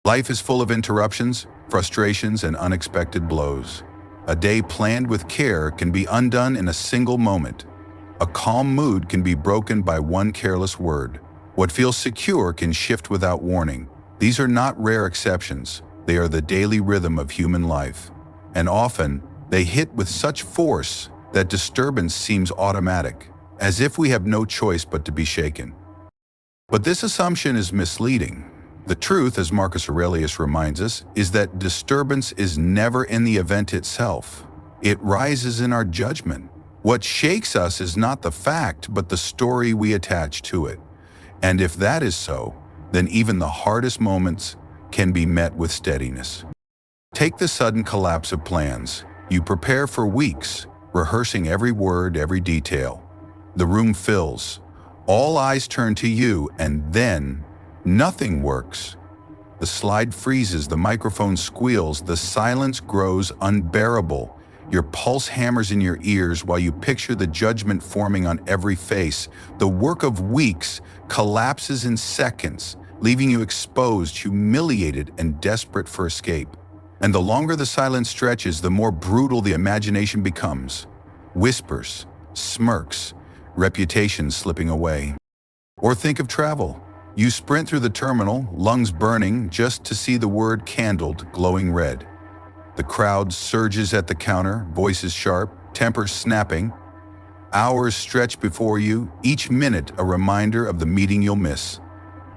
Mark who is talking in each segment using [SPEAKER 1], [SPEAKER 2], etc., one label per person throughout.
[SPEAKER 1] Life is full of interruptions, frustrations, and unexpected blows. A day planned with care can be undone in a single moment. A calm mood can be broken by one careless word. What feels secure can shift without warning. These are not rare exceptions. They are the daily rhythm of human life. And often, they hit with such force that disturbance seems automatic, as if we have no choice but to be shaken. But this assumption is misleading. The truth, as Marcus Aurelius reminds us, is that disturbance is never in the event itself. It rises in our judgment. What shakes us is not the fact, but the story we attach to it. And if that is so, then even the hardest moments can be met with steadiness. Take the sudden collapse of plans. You prepare for weeks, rehearsing every word, every detail. The room fills. All eyes turn to you, and then nothing works. The slide freezes, the microphone squeals, the silence grows unbearable. Your pulse hammers in your ears while you picture the judgment forming on every face. The work of weeks collapses in seconds, leaving you exposed, humiliated, and desperate for escape. And the longer the silence stretches, the more brutal the imagination becomes. Whispers, smirks, reputation slipping away. Or think of travel. You sprint through the terminal, lungs burning, just to see the word candled, glowing red. The crowd surges at the counter, voices sharp, tempers snapping. Hours stretch before you, each minute a reminder of the meeting you'll miss.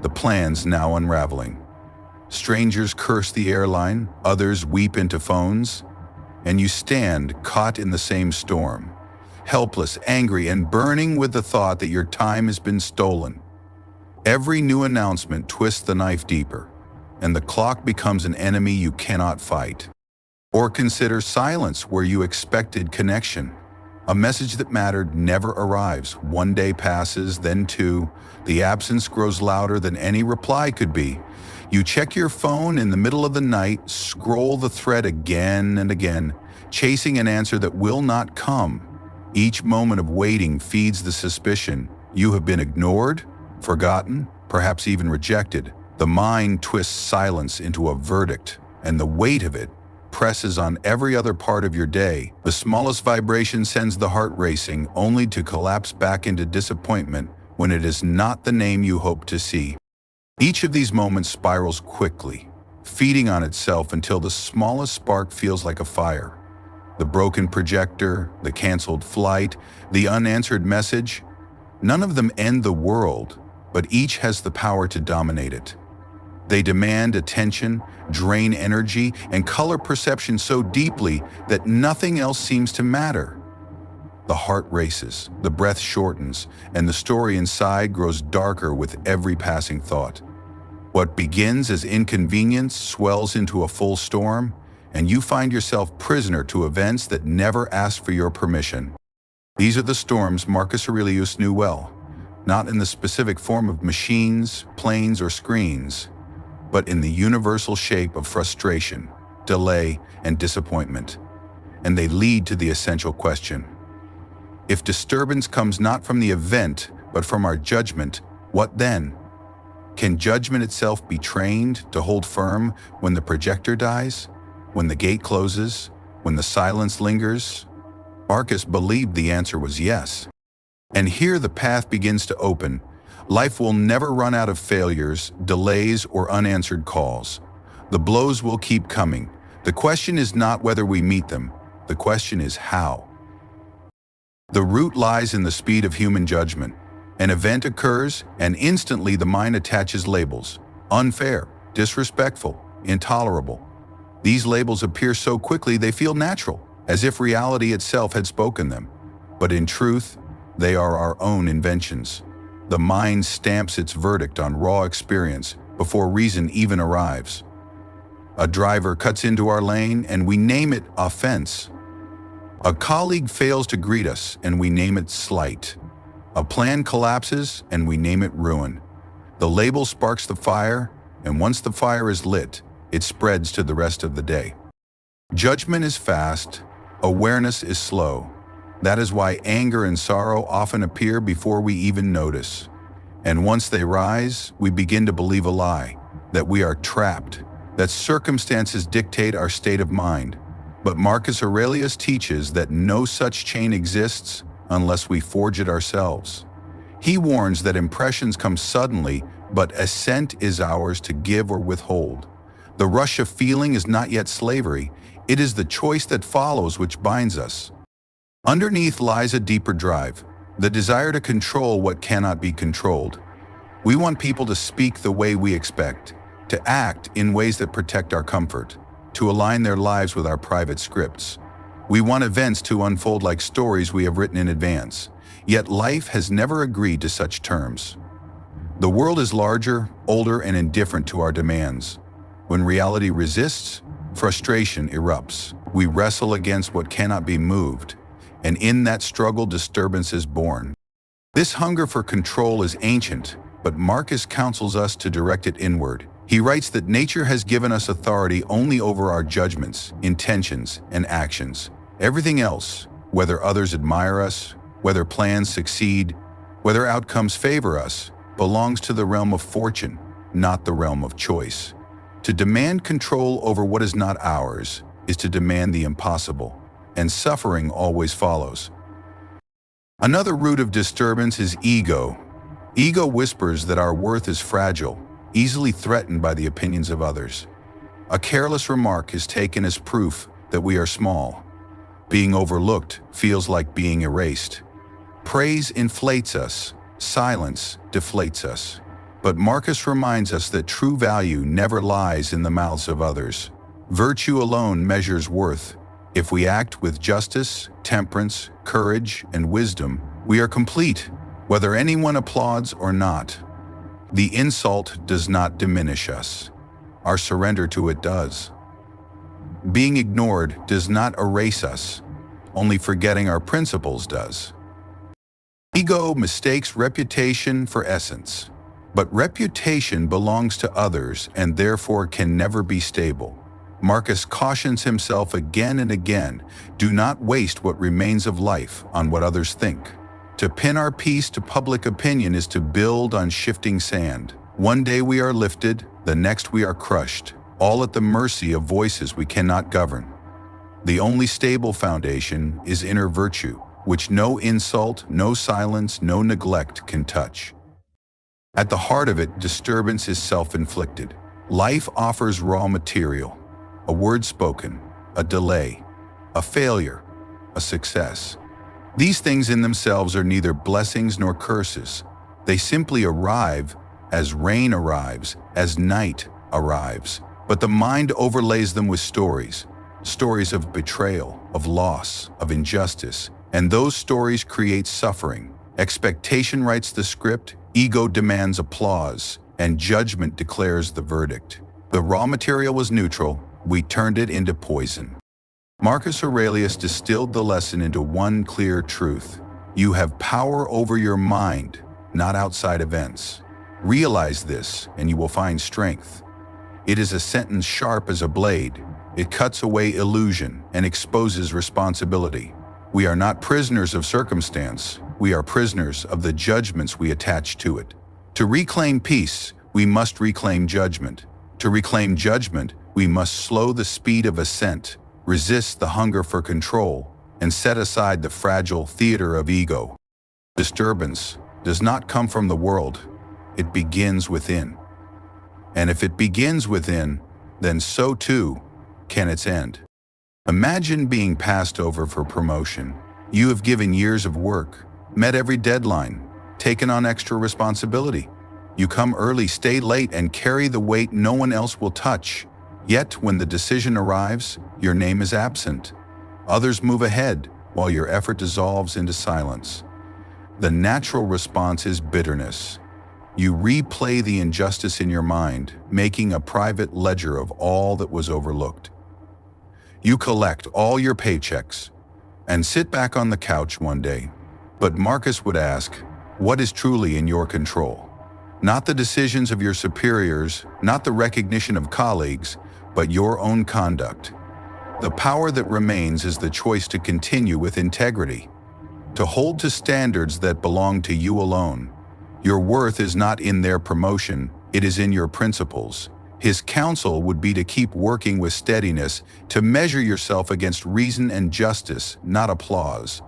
[SPEAKER 1] The plans now unraveling. Strangers curse the airline, others weep into phones, and you stand caught in the same storm, helpless, angry, and burning with the thought that your time has been stolen. Every new announcement twists the knife deeper, and the clock becomes an enemy you cannot fight. Or consider silence where you expected connection. A message that mattered never arrives. One day passes, then two. The absence grows louder than any reply could be. You check your phone in the middle of the night, scroll the thread again and again, chasing an answer that will not come. Each moment of waiting feeds the suspicion you have been ignored, forgotten, perhaps even rejected. The mind twists silence into a verdict, and the weight of it presses on every other part of your day. The smallest vibration sends the heart racing, only to collapse back into disappointment when it is not the name you hoped to see. Each of these moments spirals quickly, feeding on itself until the smallest spark feels like a fire. The broken projector, the canceled flight, the unanswered message, none of them end the world, but each has the power to dominate it. They demand attention, drain energy, and color perception so deeply that nothing else seems to matter. The heart races, the breath shortens, and the story inside grows darker with every passing thought. What begins as inconvenience swells into a full storm, and you find yourself prisoner to events that never asked for your permission. These are the storms Marcus Aurelius knew well, not in the specific form of machines, planes, or screens, but in the universal shape of frustration, delay, and disappointment. And they lead to the essential question. If disturbance comes not from the event, but from our judgment, what then? Can judgment itself be trained to hold firm when the projector dies, when the gate closes, when the silence lingers? Marcus believed the answer was yes. And here the path begins to open. Life will never run out of failures, delays, or unanswered calls. The blows will keep coming. The question is not whether we meet them. The question is how. The root lies in the speed of human judgment. An event occurs, and instantly the mind attaches labels. Unfair, disrespectful, intolerable. These labels appear so quickly they feel natural, as if reality itself had spoken them. But in truth, they are our own inventions. The mind stamps its verdict on raw experience before reason even arrives. A driver cuts into our lane and we name it offense. A colleague fails to greet us and we name it slight. A plan collapses and we name it ruin. The label sparks the fire, and once the fire is lit, it spreads to the rest of the day. Judgment is fast, awareness is slow. That is why anger and sorrow often appear before we even notice. And once they rise, we begin to believe a lie, that we are trapped, that circumstances dictate our state of mind, but Marcus Aurelius teaches that no such chain exists unless we forge it ourselves. He warns that impressions come suddenly, but assent is ours to give or withhold. The rush of feeling is not yet slavery, it is the choice that follows which binds us. Underneath lies a deeper drive, the desire to control what cannot be controlled. We want people to speak the way we expect, to act in ways that protect our comfort, to align their lives with our private scripts. We want events to unfold like stories we have written in advance, yet life has never agreed to such terms. The world is larger, older, and indifferent to our demands. When reality resists, frustration erupts. We wrestle against what cannot be moved, and in that struggle disturbance is born. This hunger for control is ancient, but Marcus counsels us to direct it inward. He writes that nature has given us authority only over our judgments, intentions, and actions. Everything else, whether others admire us, whether plans succeed, whether outcomes favor us, belongs to the realm of fortune, not the realm of choice. To demand control over what is not ours is to demand the impossible, and suffering always follows. Another root of disturbance is ego. Ego whispers that our worth is fragile, easily threatened by the opinions of others. A careless remark is taken as proof that we are small. Being overlooked feels like being erased. Praise inflates us, silence deflates us. But Marcus reminds us that true value never lies in the mouths of others. Virtue alone measures worth. If we act with justice, temperance, courage, and wisdom, we are complete, whether anyone applauds or not. The insult does not diminish us. Our surrender to it does. Being ignored does not erase us. Only forgetting our principles does. Ego mistakes reputation for essence. But reputation belongs to others and therefore can never be stable. Marcus cautions himself again and again, do not waste what remains of life on what others think. To pin our peace to public opinion is to build on shifting sand. One day we are lifted, the next we are crushed, all at the mercy of voices we cannot govern. The only stable foundation is inner virtue, which no insult, no silence, no neglect can touch. At the heart of it, disturbance is self-inflicted. Life offers raw material, a word spoken, a delay, a failure, a success. These things in themselves are neither blessings nor curses. They simply arrive as rain arrives, as night arrives. But the mind overlays them with stories of betrayal, of loss, of injustice, and those stories create suffering. Expectation writes the script, ego demands applause, and judgment declares the verdict. The raw material was neutral, we turned it into poison. Marcus Aurelius distilled the lesson into one clear truth. You have power over your mind, not outside events. Realize this, and you will find strength. It is a sentence sharp as a blade. It cuts away illusion and exposes responsibility. We are not prisoners of circumstance. We are prisoners of the judgments we attach to it. To reclaim peace, we must reclaim judgment. To reclaim judgment, we must slow the speed of ascent, resist the hunger for control, and set aside the fragile theater of ego. Disturbance does not come from the world. It begins within. And if it begins within, then so too can its end. Imagine being passed over for promotion. You have given years of work, met every deadline, taken on extra responsibility. You come early, stay late, and carry the weight no one else will touch. Yet, when the decision arrives, your name is absent. Others move ahead, while your effort dissolves into silence. The natural response is bitterness. You replay the injustice in your mind, making a private ledger of all that was overlooked. You collect all your paychecks and sit back on the couch one day. But Marcus would ask, what is truly in your control? Not the decisions of your superiors, not the recognition of colleagues, but your own conduct. The power that remains is the choice to continue with integrity, to hold to standards that belong to you alone. Your worth is not in their promotion, it is in your principles, His counsel would be to keep working with steadiness, to measure yourself against reason and justice, not applause.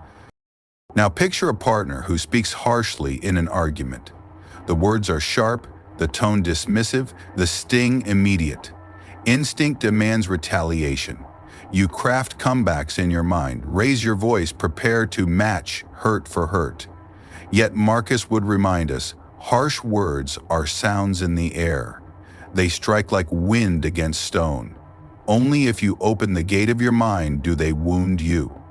[SPEAKER 1] Now picture a partner who speaks harshly in an argument. The words are sharp, the tone dismissive, the sting immediate. Instinct demands retaliation. You craft comebacks in your mind, raise your voice, prepare to match hurt for hurt. Yet Marcus would remind us, harsh words are sounds in the air. They strike like wind against stone. Only if you open the gate of your mind do they wound you.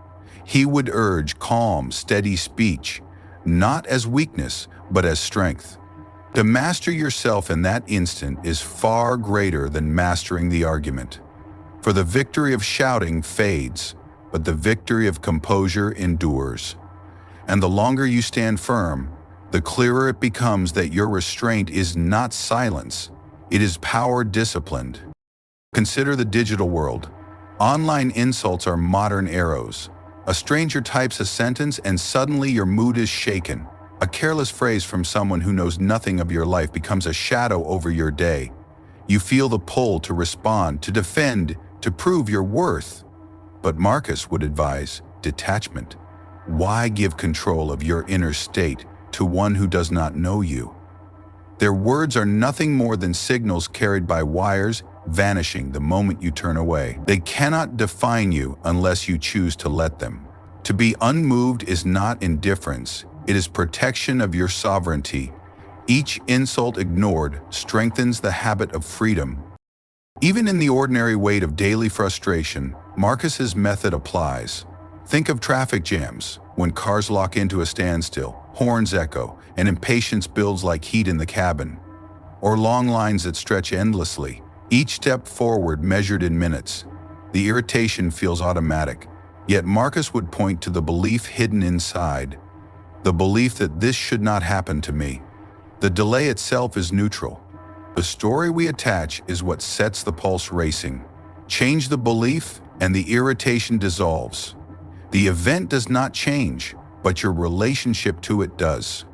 [SPEAKER 1] He would urge calm, steady speech, not as weakness, but as strength. To master yourself in that instant is far greater than mastering the argument. For the victory of shouting fades, but the victory of composure endures. And the longer you stand firm, the clearer it becomes that your restraint is not silence, it is power disciplined. Consider the digital world. Online insults are modern arrows. A stranger types a sentence and suddenly your mood is shaken. A careless phrase from someone who knows nothing of your life becomes a shadow over your day. You feel the pull to respond, to defend, to prove your worth. But Marcus would advise detachment. Why give control of your inner state to one who does not know you? Their words are nothing more than signals carried by wires, vanishing the moment you turn away. They cannot define you unless you choose to let them. To be unmoved is not indifference, it is protection of your sovereignty. Each insult ignored strengthens the habit of freedom. Even in the ordinary weight of daily frustration, Marcus's method applies. Think of traffic jams, when cars lock into a standstill, horns echo, and impatience builds like heat in the cabin. Or long lines that stretch endlessly, each step forward measured in minutes. The irritation feels automatic, yet Marcus would point to the belief hidden inside. The belief that this should not happen to me. The delay itself is neutral. The story we attach is what sets the pulse racing. Change the belief and the irritation dissolves. The event does not change, but your relationship to it does.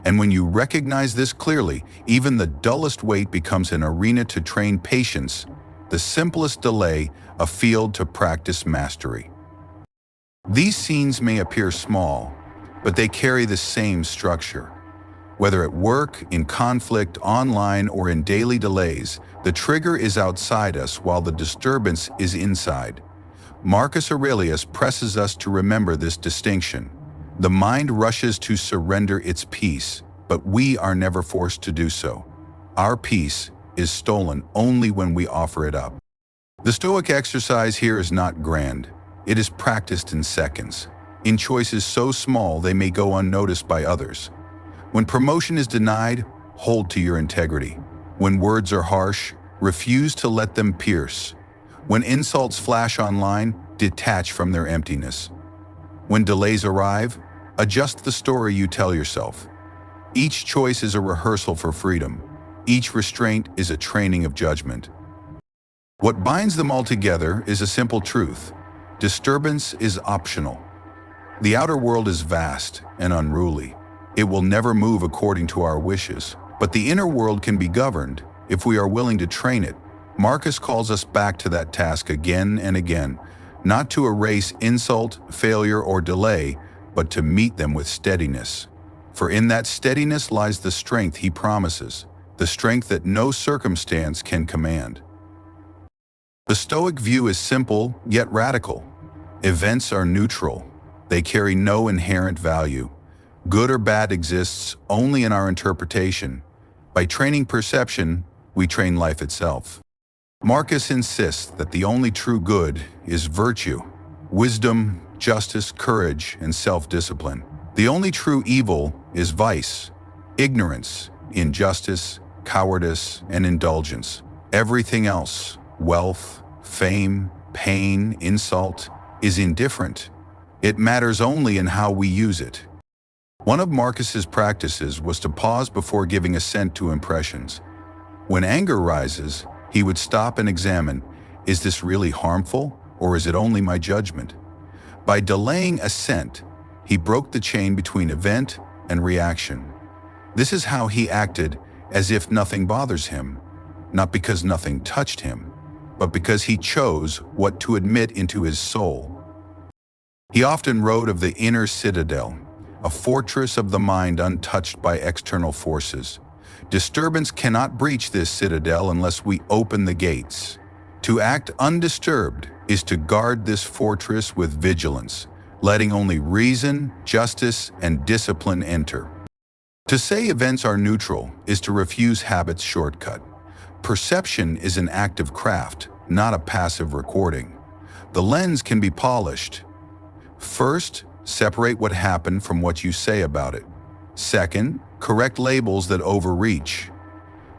[SPEAKER 1] And when you recognize this clearly, even the dullest wait becomes an arena to train patience, the simplest delay, a field to practice mastery. These scenes may appear small, but they carry the same structure. Whether at work, in conflict, online, or in daily delays, the trigger is outside us while the disturbance is inside. Marcus Aurelius presses us to remember this distinction. The mind rushes to surrender its peace, but we are never forced to do so. Our peace is stolen only when we offer it up. The Stoic exercise here is not grand. It is practiced in seconds, in choices so small they may go unnoticed by others. When promotion is denied, hold to your integrity. When words are harsh, refuse to let them pierce. When insults flash online, detach from their emptiness. When delays arrive, adjust the story you tell yourself. Each choice is a rehearsal for freedom. Each restraint is a training of judgment. What binds them all together is a simple truth. Disturbance is optional. The outer world is vast and unruly. It will never move according to our wishes, but the inner world can be governed if we are willing to train it. Marcus calls us back to that task again and again, not to erase insult, failure, or delay, but to meet them with steadiness. For in that steadiness lies the strength he promises, the strength that no circumstance can command. The Stoic view is simple yet radical. Events are neutral. They carry no inherent value. Good or bad exists only in our interpretation. By training perception, we train life itself. Marcus insists that the only true good is virtue, wisdom, justice, courage, and self-discipline. The only true evil is vice, ignorance, injustice, cowardice, and indulgence. Everything else, wealth, fame, pain, insult, is indifferent. It matters only in how we use it. One of Marcus's practices was to pause before giving assent to impressions. When anger rises, he would stop and examine, is this really harmful, or is it only my judgment? By delaying assent, he broke the chain between event and reaction. This is how he acted, as if nothing bothers him. not because nothing touched him, but because he chose what to admit into his soul. He often wrote of the inner citadel, a fortress of the mind untouched by external forces. Disturbance cannot breach this citadel unless we open the gates. To act undisturbed is to guard this fortress with vigilance, letting only reason, justice, and discipline enter. To say events are neutral is to refuse habit's shortcut. Perception is an active craft, not a passive recording. The lens can be polished. First, separate what happened from what you say about it. Second, correct labels that overreach.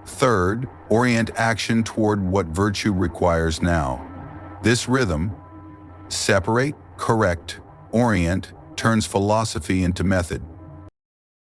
[SPEAKER 1] Third, orient action toward what virtue requires now. This rhythm, separate, correct, orient, turns philosophy into method.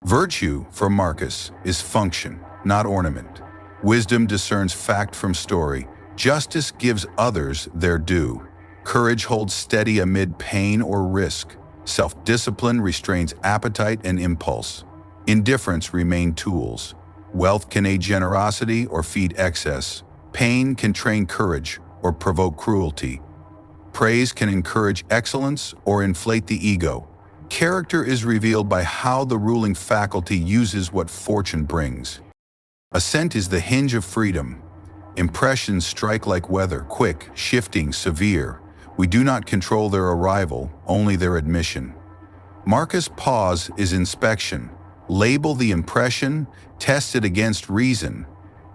[SPEAKER 1] Virtue, for Marcus, is function, not ornament. Wisdom discerns fact from story. Justice gives others their due. Courage holds steady amid pain or risk. Self-discipline restrains appetite and impulse. Indifference remain tools. Wealth can aid generosity or feed excess. Pain can train courage or provoke cruelty. Praise can encourage excellence or inflate the ego. Character is revealed by how the ruling faculty uses what fortune brings. Assent is the hinge of freedom. Impressions strike like weather, quick, shifting, severe. We do not control their arrival, only their admission. Marcus' pause is inspection. Label the impression, test it against reason.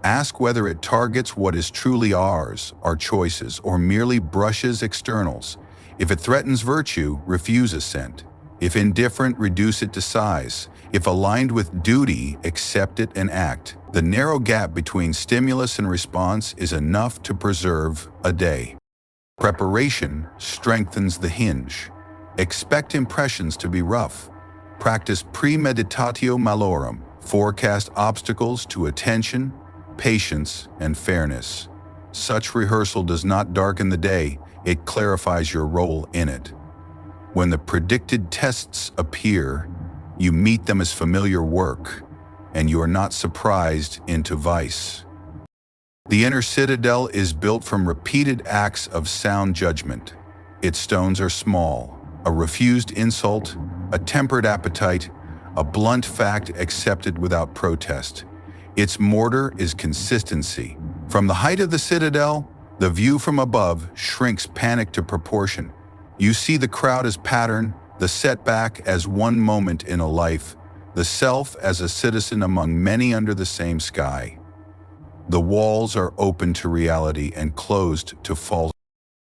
[SPEAKER 1] Ask whether it targets what is truly ours, our choices, or merely brushes externals. If it threatens virtue, refuse assent. If indifferent, reduce it to size. If aligned with duty, accept it and act. The narrow gap between stimulus and response is enough to preserve a day. Preparation strengthens the hinge. Expect impressions to be rough. Practice premeditatio malorum. Forecast obstacles to attention, patience, and fairness. Such rehearsal does not darken the day, it clarifies your role in it. When the predicted tests appear, you meet them as familiar work, and you are not surprised into vice. The inner citadel is built from repeated acts of sound judgment. Its stones are small, a refused insult, a tempered appetite, a blunt fact accepted without protest. Its mortar is consistency. From the height of the citadel, the view from above shrinks panic to proportion. You see the crowd as pattern, the setback as one moment in a life, the self as a citizen among many under the same sky. The walls are open to reality and closed to false.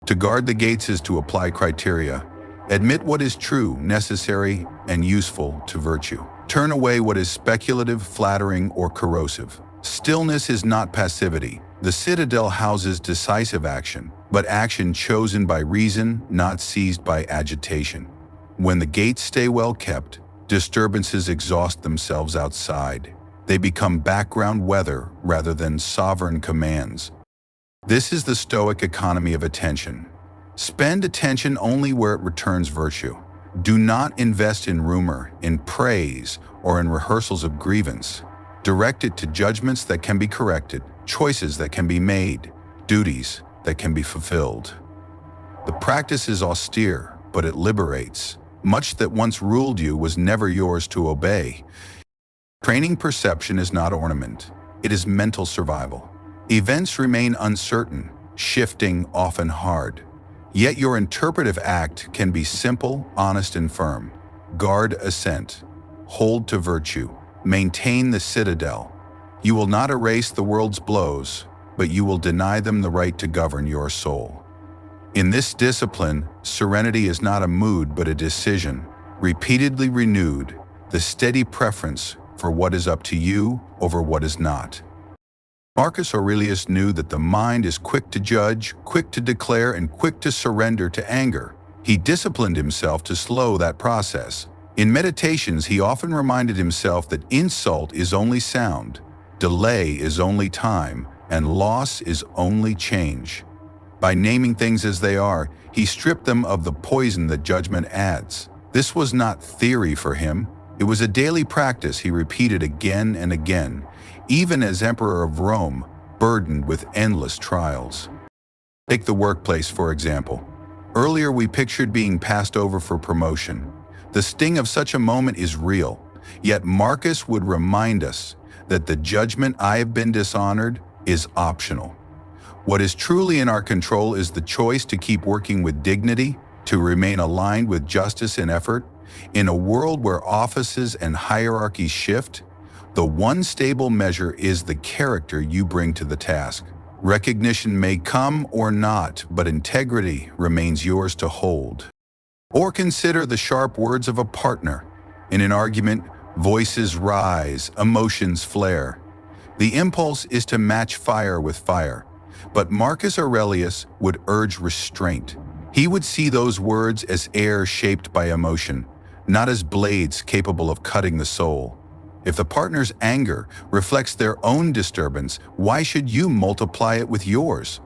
[SPEAKER 1] To guard the gates is to apply criteria. Admit what is true, necessary, and useful to virtue. Turn away what is speculative, flattering, or corrosive. Stillness is not passivity. The citadel houses decisive action, but action chosen by reason, not seized by agitation. When the gates stay well kept, disturbances exhaust themselves outside. They become background weather rather than sovereign commands. This is the Stoic economy of attention. Spend attention only where it returns virtue. Do not invest in rumor, in praise, or in rehearsals of grievance. Direct it to judgments that can be corrected, choices that can be made, duties that can be fulfilled. The practice is austere, but it liberates. Much that once ruled you was never yours to obey. Training perception is not ornament. It is mental survival. Events remain uncertain, shifting, often hard. Yet your interpretive act can be simple, honest, and firm. Guard assent. Hold to virtue. Maintain the citadel. You will not erase the world's blows, but you will deny them the right to govern your soul. In this discipline, serenity is not a mood but a decision, repeatedly renewed, the steady preference for what is up to you over what is not. Marcus Aurelius knew that the mind is quick to judge, quick to declare, and quick to surrender to anger. He disciplined himself to slow that process. In meditations, he often reminded himself that insult is only sound, delay is only time, and loss is only change. By naming things as they are, he stripped them of the poison that judgment adds. This was not theory for him. It was a daily practice he repeated again and again. Even as Emperor of Rome, burdened with endless trials. Take the workplace, for example. Earlier we pictured being passed over for promotion. The sting of such a moment is real, yet Marcus would remind us that the judgment "I have been dishonored" is optional. What is truly in our control is the choice to keep working with dignity, to remain aligned with justice and effort. In a world where offices and hierarchies shift, the one stable measure is the character you bring to the task. Recognition may come or not, but integrity remains yours to hold. Or consider the sharp words of a partner. In an argument, voices rise, emotions flare. The impulse is to match fire with fire. But Marcus Aurelius would urge restraint. He would see those words as air shaped by emotion, not as blades capable of cutting the soul. If the partner's anger reflects their own disturbance, why should you multiply it with yours?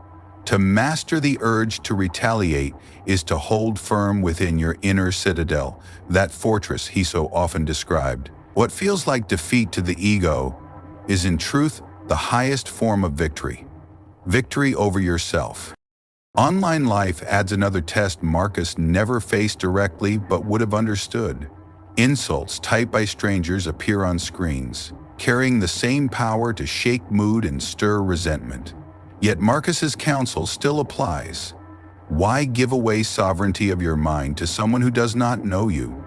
[SPEAKER 1] To master the urge to retaliate is to hold firm within your inner citadel, that fortress he so often described. What feels like defeat to the ego is in truth the highest form of victory. Victory over yourself. Online life adds another test Marcus never faced directly but would have understood. Insults typed by strangers appear on screens, carrying the same power to shake mood and stir resentment. Yet Marcus's counsel still applies. Why give away sovereignty of your mind to someone who does not know you?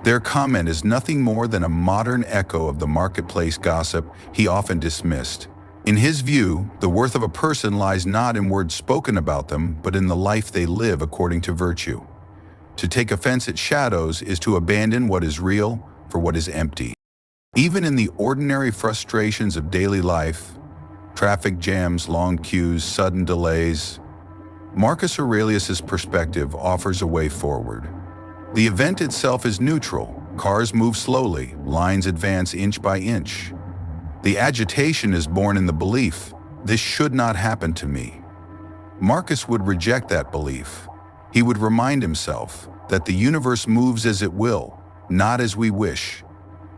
[SPEAKER 1] Their comment is nothing more than a modern echo of the marketplace gossip he often dismissed. In his view, the worth of a person lies not in words spoken about them, but in the life they live according to virtue. To take offense at shadows is to abandon what is real for what is empty. Even in the ordinary frustrations of daily life, traffic jams, long queues, sudden delays, Marcus Aurelius's perspective offers a way forward. The event itself is neutral. Cars move slowly, lines advance inch by inch. The agitation is born in the belief, "This should not happen to me." Marcus would reject that belief. He would remind himself that the universe moves as it will, not as we wish.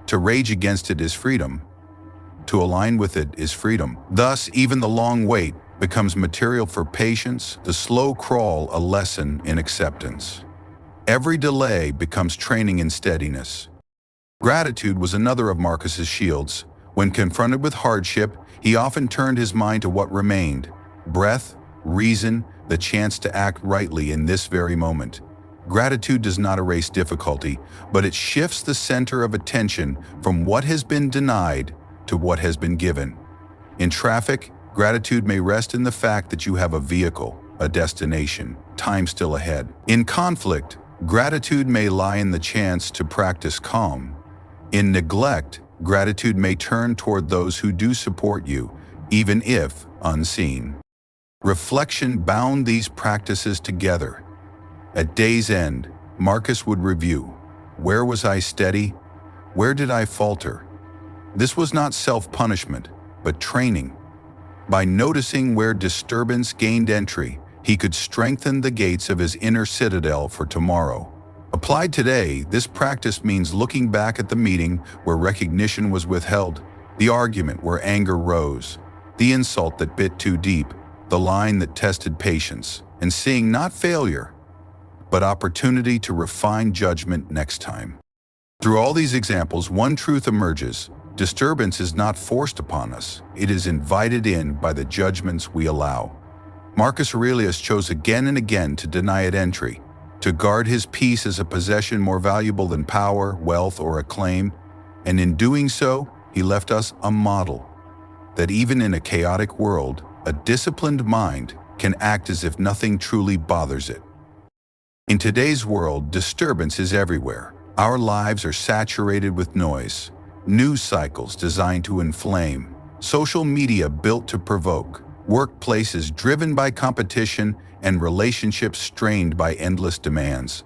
[SPEAKER 1] To rage against it is freedom. To align with it is freedom. Thus, even the long wait becomes material for patience, the slow crawl a lesson in acceptance. Every delay becomes training in steadiness. Gratitude was another of Marcus's shields. When confronted with hardship, he often turned his mind to what remained: breath, reason, the chance to act rightly in this very moment. Gratitude does not erase difficulty, but it shifts the center of attention from what has been denied to what has been given. In traffic, gratitude may rest in the fact that you have a vehicle, a destination, time still ahead. In conflict, gratitude may lie in the chance to practice calm. In neglect, gratitude may turn toward those who do support you, even if unseen. Reflection bound these practices together. At day's end, Marcus would review: where was I steady? Where did I falter? This was not self-punishment, but training. By noticing where disturbance gained entry, he could strengthen the gates of his inner citadel for tomorrow. Applied today, this practice means looking back at the meeting where recognition was withheld, the argument where anger rose, the insult that bit too deep, the line that tested patience, and seeing not failure, but opportunity to refine judgment next time. Through all these examples, one truth emerges: disturbance is not forced upon us, it is invited in by the judgments we allow. Marcus Aurelius chose again and again to deny it entry, to guard his peace as a possession more valuable than power, wealth, or acclaim, and in doing so, he left us a model that even in a chaotic world, a disciplined mind can act as if nothing truly bothers it. In today's world, disturbance is everywhere. Our lives are saturated with noise, news cycles designed to inflame, social media built to provoke, workplaces driven by competition, and relationships strained by endless demands.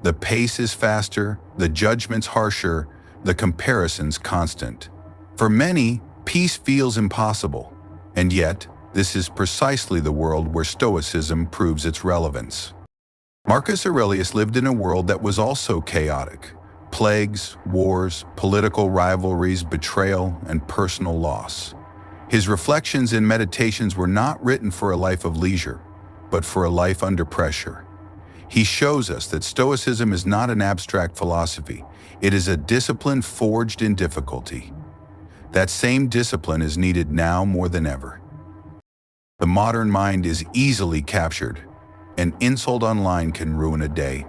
[SPEAKER 1] The pace is faster, the judgments harsher, the comparisons constant. For many, peace feels impossible, and yet, this is precisely the world where Stoicism proves its relevance. Marcus Aurelius lived in a world that was also chaotic. Plagues, wars, political rivalries, betrayal, and personal loss. His reflections and meditations were not written for a life of leisure, but for a life under pressure. He shows us that Stoicism is not an abstract philosophy. It is a discipline forged in difficulty. That same discipline is needed now more than ever. The modern mind is easily captured. An insult online can ruin a day.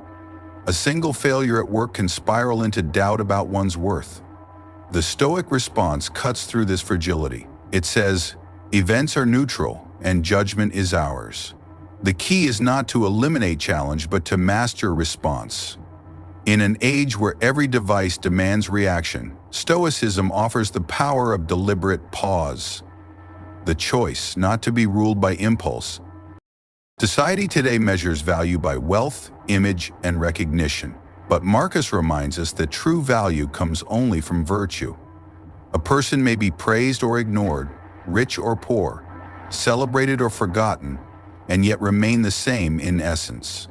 [SPEAKER 1] A single failure at work can spiral into doubt about one's worth. The Stoic response cuts through this fragility. It says, "Events are neutral, and judgment is ours." The key is not to eliminate challenge, but to master response. In an age where every device demands reaction, Stoicism offers the power of deliberate pause, the choice not to be ruled by impulse. Society today measures value by wealth, image, and recognition, but Marcus reminds us that true value comes only from virtue. A person may be praised or ignored, rich or poor, celebrated or forgotten, and yet remain the same in essence.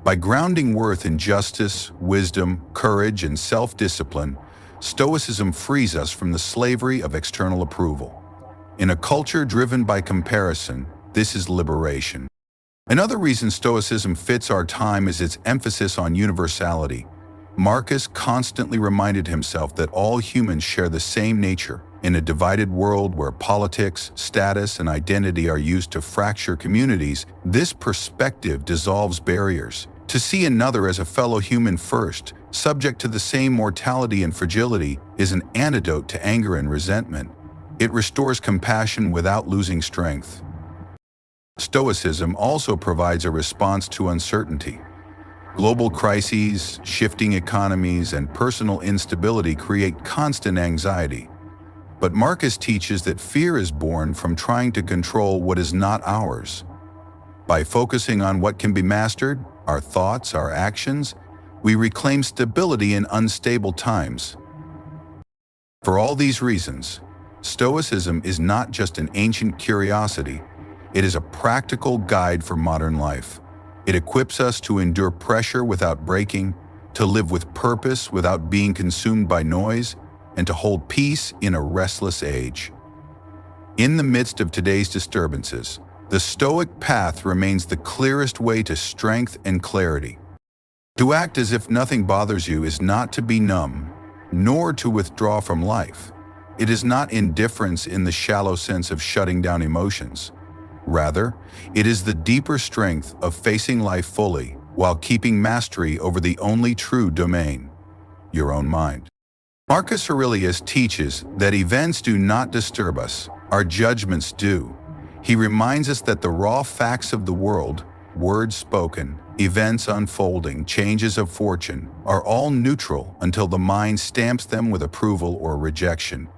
[SPEAKER 1] By grounding worth in justice, wisdom, courage, and self-discipline, Stoicism frees us from the slavery of external approval. In a culture driven by comparison, this is liberation. Another reason Stoicism fits our time is its emphasis on universality. Marcus constantly reminded himself that all humans share the same nature. In a divided world where politics, status, and identity are used to fracture communities, this perspective dissolves barriers. To see another as a fellow human first, subject to the same mortality and fragility, is an antidote to anger and resentment. It restores compassion without losing strength. Stoicism also provides a response to uncertainty. Global crises, shifting economies, and personal instability create constant anxiety. But Marcus teaches that fear is born from trying to control what is not ours. By focusing on what can be mastered, our thoughts, our actions, we reclaim stability in unstable times. For all these reasons, Stoicism is not just an ancient curiosity, it is a practical guide for modern life. It equips us to endure pressure without breaking, to live with purpose without being consumed by noise, and to hold peace in a restless age. In the midst of today's disturbances, the Stoic path remains the clearest way to strength and clarity. To act as if nothing bothers you is not to be numb, nor to withdraw from life. It is not indifference in the shallow sense of shutting down emotions. Rather, it is the deeper strength of facing life fully while keeping mastery over the only true domain, your own mind. Marcus Aurelius teaches that events do not disturb us, our judgments do. He reminds us that the raw facts of the world, words spoken, events unfolding, changes of fortune, are all neutral until the mind stamps them with approval or rejection.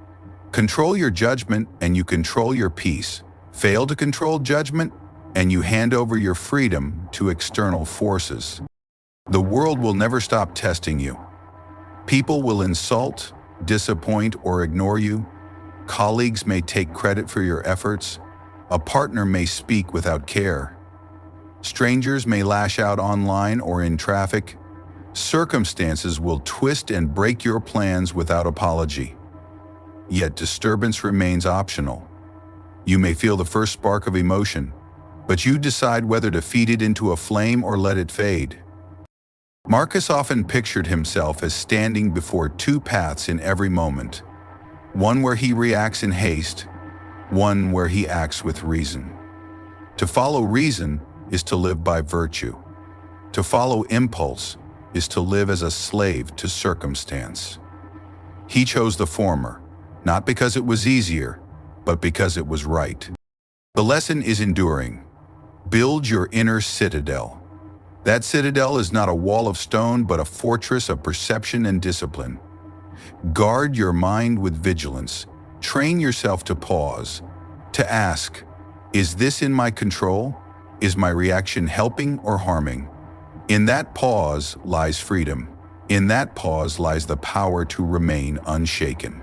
[SPEAKER 1] Control your judgment and you control your peace. Fail to control judgment, and you hand over your freedom to external forces. The world will never stop testing you. People will insult, disappoint, or ignore you. Colleagues may take credit for your efforts. A partner may speak without care. Strangers may lash out online or in traffic. Circumstances will twist and break your plans without apology. Yet disturbance remains optional. You may feel the first spark of emotion, but you decide whether to feed it into a flame or let it fade. Marcus often pictured himself as standing before two paths in every moment, one where he reacts in haste, one where he acts with reason. To follow reason is to live by virtue. To follow impulse is to live as a slave to circumstance. He chose the former, not because it was easier, but because it was right. The lesson is enduring. Build your inner citadel. That citadel is not a wall of stone, but a fortress of perception and discipline. Guard your mind with vigilance. Train yourself to pause, to ask, is this in my control? Is my reaction helping or harming? In that pause lies freedom. In that pause lies the power to remain unshaken.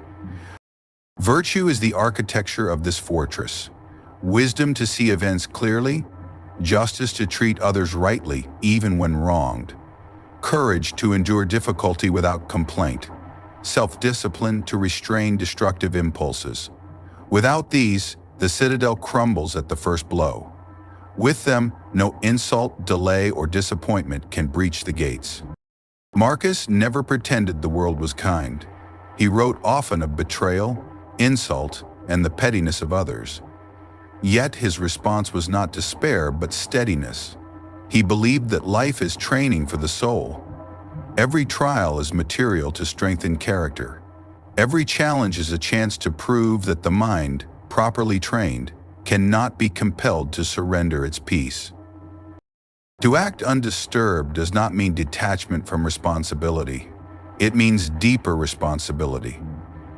[SPEAKER 1] Virtue is the architecture of this fortress. Wisdom to see events clearly, justice to treat others rightly, even when wronged, courage to endure difficulty without complaint, self-discipline to restrain destructive impulses. Without these, the citadel crumbles at the first blow. With them, no insult, delay, or disappointment can breach the gates. Marcus never pretended the world was kind. He wrote often of betrayal, insult, and the pettiness of others. Yet his response was not despair, but steadiness. He believed that life is training for the soul. Every trial is material to strengthen character. Every challenge is a chance to prove that the mind, properly trained, cannot be compelled to surrender its peace. To act undisturbed does not mean detachment from responsibility. It means deeper responsibility.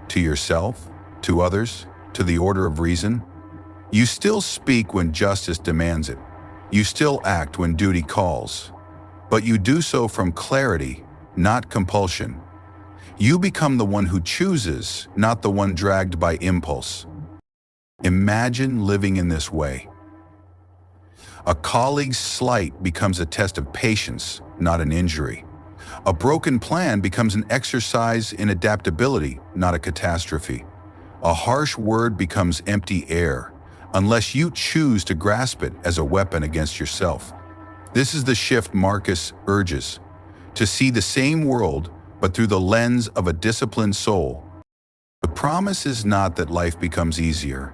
[SPEAKER 1] To yourself, to others, to the order of reason. You still speak when justice demands it. You still act when duty calls. But you do so from clarity, not compulsion. You become the one who chooses, not the one dragged by impulse. Imagine living in this way. A colleague's slight becomes a test of patience, not an injury. A broken plan becomes an exercise in adaptability, not a catastrophe. A harsh word becomes empty air, unless you choose to grasp it as a weapon against yourself. This is the shift Marcus urges, to see the same world, but through the lens of a disciplined soul. The promise is not that life becomes easier.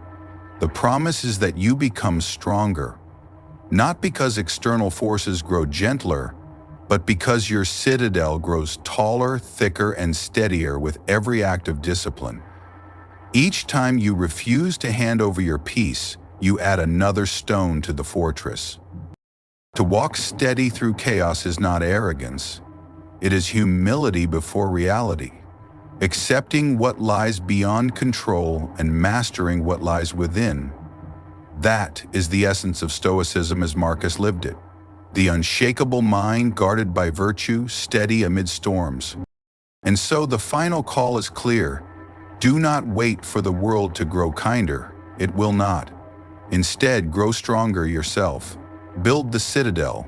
[SPEAKER 1] The promise is that you become stronger, not because external forces grow gentler, but because your citadel grows taller, thicker, and steadier with every act of discipline. Each time you refuse to hand over your peace, you add another stone to the fortress. To walk steady through chaos is not arrogance. It is humility before reality, accepting what lies beyond control and mastering what lies within. That is the essence of Stoicism as Marcus lived it. The unshakable mind guarded by virtue, steady amid storms. And so the final call is clear. Do not wait for the world to grow kinder. It will not. Instead, grow stronger yourself. Build the citadel.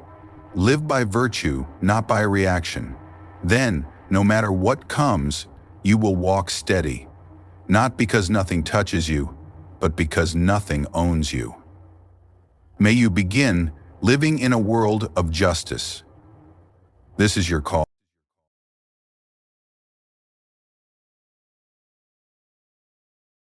[SPEAKER 1] Live by virtue, not by reaction. Then, no matter what comes, you will walk steady. Not because nothing touches you, but because nothing owns you. May you begin living in a world of justice. This is your call.